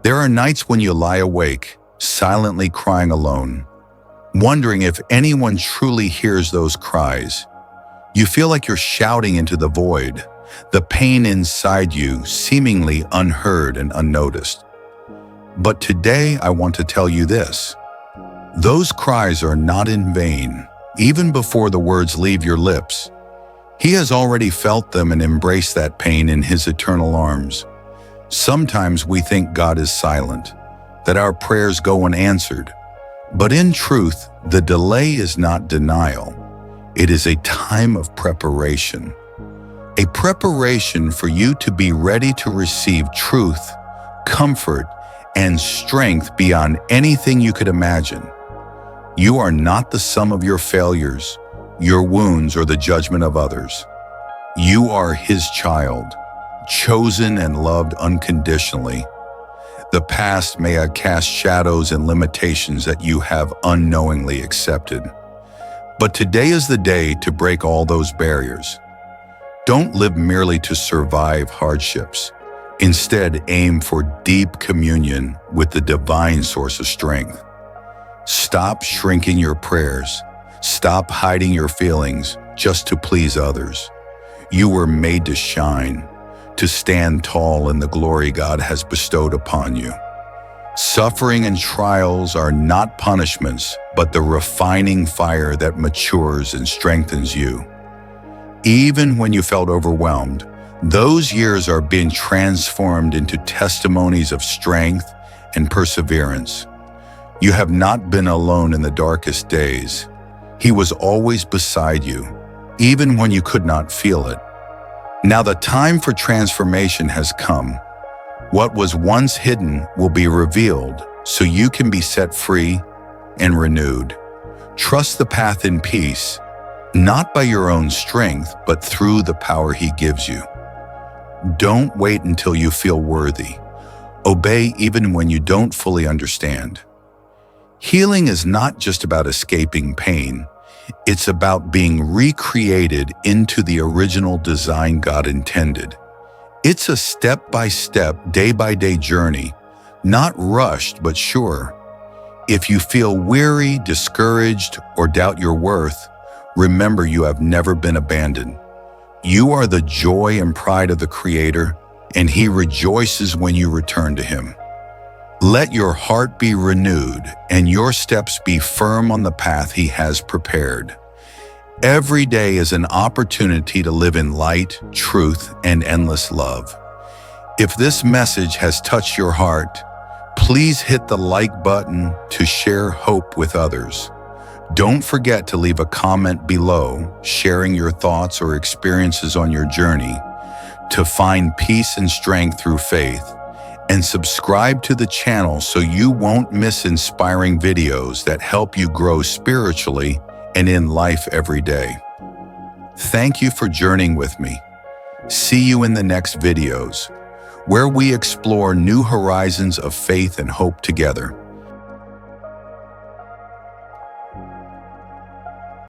There are nights when you lie awake, silently crying alone, wondering if anyone truly hears those cries. You feel like you're shouting into the void, the pain inside you seemingly unheard and unnoticed. But today I want to tell you this. Those cries are not in vain, even before the words leave your lips. He has already felt them and embraced that pain in His eternal arms. Sometimes we think God is silent, that our prayers go unanswered. But in truth, the delay is not denial. It is a time of preparation. A preparation for you to be ready to receive truth, comfort, and strength beyond anything you could imagine. You are not the sum of your failures, your wounds, or the judgment of others. You are His child, chosen and loved unconditionally. The past may have cast shadows and limitations that you have unknowingly accepted. But today is the day to break all those barriers. Don't live merely to survive hardships. Instead, aim for deep communion with the divine source of strength. Stop shrinking your prayers. Stop hiding your feelings just to please others. You were made to shine, to stand tall in the glory God has bestowed upon you. Suffering and trials are not punishments, but the refining fire that matures and strengthens you. Even when you felt overwhelmed, those years are being transformed into testimonies of strength and perseverance. You have not been alone in the darkest days. He was always beside you, even when you could not feel it. Now the time for transformation has come. What was once hidden will be revealed so you can be set free and renewed. Trust the path in peace, not by your own strength, but through the power He gives you. Don't wait until you feel worthy. Obey even when you don't fully understand. Healing is not just about escaping pain. It's about being recreated into the original design God intended. It's a step-by-step, day-by-day journey, not rushed but sure. If you feel weary, discouraged, or doubt your worth, remember you have never been abandoned. You are the joy and pride of the Creator, and He rejoices when you return to Him. Let your heart be renewed and your steps be firm on the path He has prepared. Every day is an opportunity to live in light, truth, and endless love. If this message has touched your heart, please hit the like button to share hope with others. Don't forget to leave a comment below, sharing your thoughts or experiences on your journey to find peace and strength through faith. And subscribe to the channel so you won't miss inspiring videos that help you grow spiritually and in life every day. Thank you for journeying with me. See you in the next videos, where we explore new horizons of faith and hope together.